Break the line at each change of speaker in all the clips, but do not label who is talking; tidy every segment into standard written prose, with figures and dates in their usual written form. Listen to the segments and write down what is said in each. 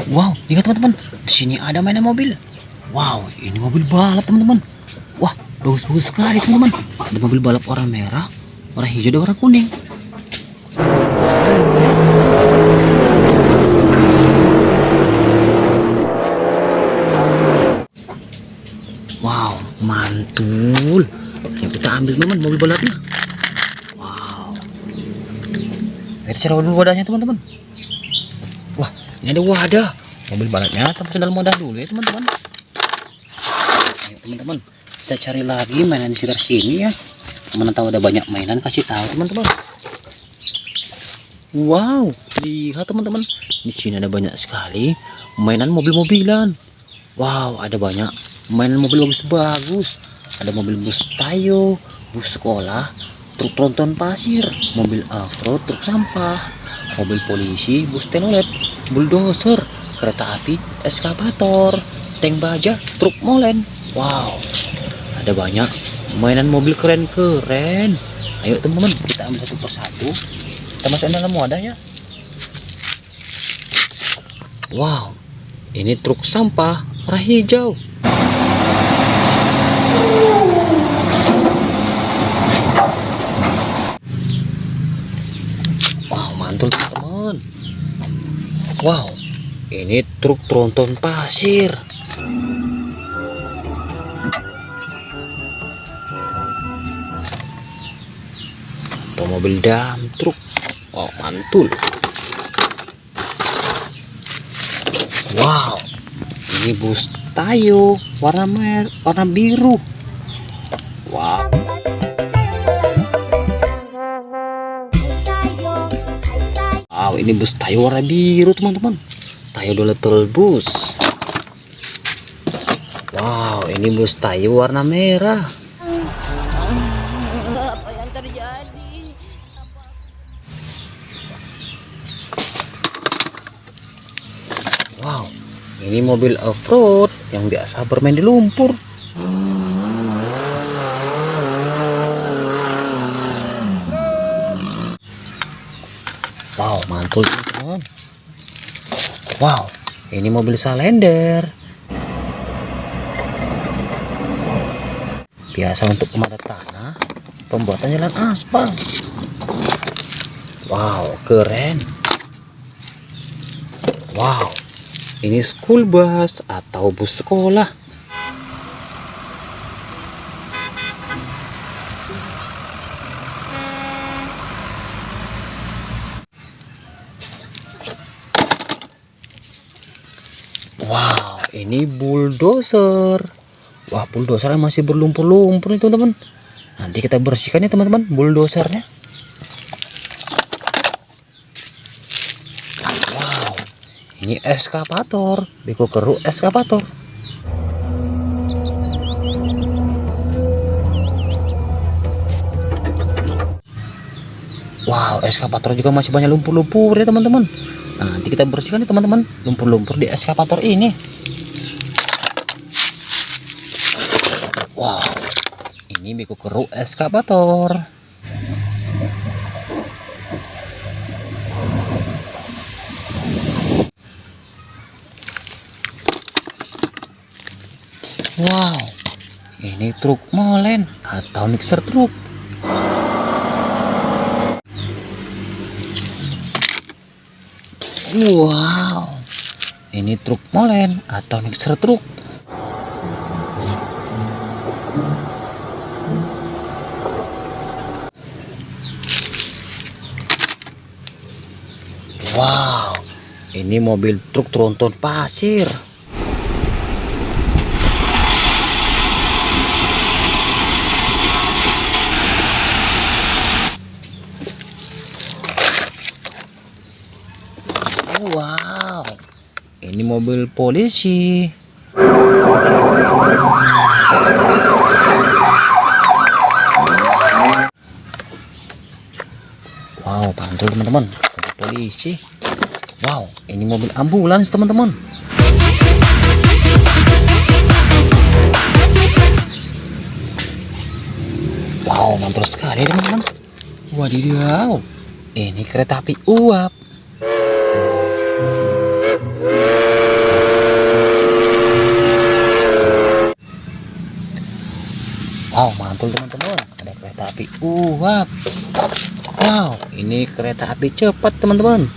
Wow, lihat teman-teman, di sini ada mainan mobil. Wow, ini mobil balap teman-teman. Wah, bagus-bagus sekali teman-teman. Ada mobil balap warna merah, warna hijau, dan warna kuning. Wow, mantul. Ayo kita ambil teman mobil balapnya. Wow. Kita cari dulu wadahnya teman-teman. Wah, ini ada wadah. Mobil balapnya termasuk dalam wadah dulu ya teman-teman. Ayo teman-teman, kita cari lagi mainan di sekitar sini ya. Mana tahu ada banyak mainan, kasih tahu teman-teman. Wow, lihat teman-teman. Di sini ada banyak sekali mainan mobil-mobilan. Wow, ada banyak mainan mobil bagus-bagus. Ada mobil bus Tayo, bus sekolah, truk tronton pasir, mobil off-road, truk sampah, mobil polisi, bus telolet, bulldozer, kereta api, eskavator, tank baja, truk molen. Wow, ada banyak mainan mobil keren-keren. Ayo teman-teman, kita ambil satu persatu. Kita masukkan dalam wadah ya. Wow, ini truk sampah warna hijau. Wow, mantul teman-teman. Wow, ini truk tronton pasir. Atau mobil dam truk. Wow, mantul. Wow, ini bus Tayo warna biru. Wow. Wow, ini bus Tayo warna biru teman-teman. Tayo Doletel bus. Wow, ini bus Tayo warna merah.
Apa yang terjadi?
Wow, ini mobil off-road yang biasa bermain di lumpur. Wow, mantul teman-teman. Wow, ini mobil salender. Biasa untuk pemadat tanah, pembuatan jalan aspal. Wow, keren. Wow, ini school bus atau bus sekolah. Wow, ini bulldozer. Wah, bulldozernya masih berlumpur-lumpur nih teman-teman. Nanti kita bersihkan ya teman-teman bulldozernya. Wow, ini eskavator, beko keruk eskavator. Wow, eskavator juga masih banyak lumpur-lumpur ya teman-teman. Nanti kita bersihkan ya teman-teman lumpur-lumpur di eskavator ini. Wow, ini beko keruk eskavator. Wow, ini truk molen atau mixer truk. Wow, ini truk molen atau mixer truk. Wow, ini mobil truk tronton pasir. Wow, ini mobil polisi. Wow, mantul teman-teman, mobil polisi. Wow, ini mobil ambulans teman-teman. Wow, mantul sekali teman-teman. Wadidaw, ini kereta api uap. mantul teman-teman. Ada kereta api uap. Wow, ini kereta api cepat teman-teman.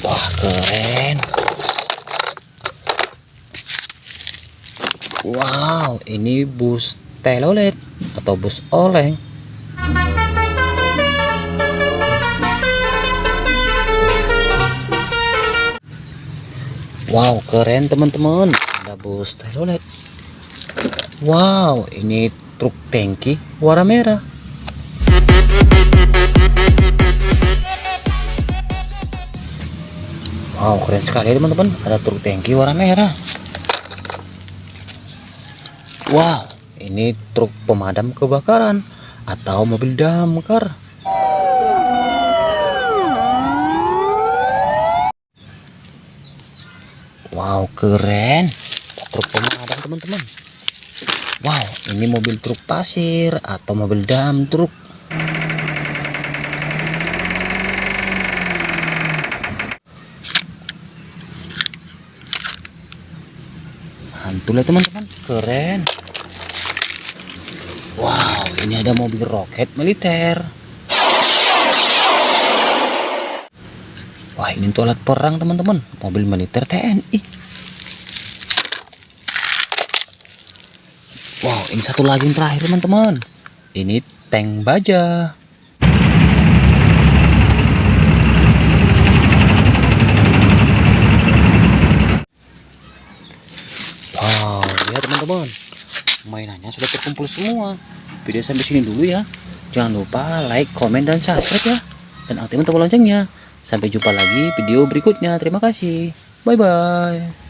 Wah, keren. Wow, ini bus telolet atau bus oleng. Wow, keren teman-teman. Ada bus telolet. Wow, ini truk tangki warna merah. Wow, keren sekali teman-teman. Ada truk tangki warna merah. Wow, ini truk pemadam kebakaran atau mobil damkar. Wow, keren. Truk pemadam teman-teman. Wow, ini mobil truk pasir atau mobil dam truk. Mantul ya teman-teman, keren. Wow, ini ada mobil roket militer. Wah, ini untuk alat perang teman-teman, mobil militer TNI. Wow, ini satu lagi yang terakhir teman-teman. Ini tank baja. Wow, lihat teman-teman, mainannya sudah terkumpul semua. Video sampai sini dulu ya. Jangan lupa like, komen, dan subscribe ya. Dan aktifkan tombol loncengnya. Sampai jumpa lagi video berikutnya. Terima kasih. Bye-bye.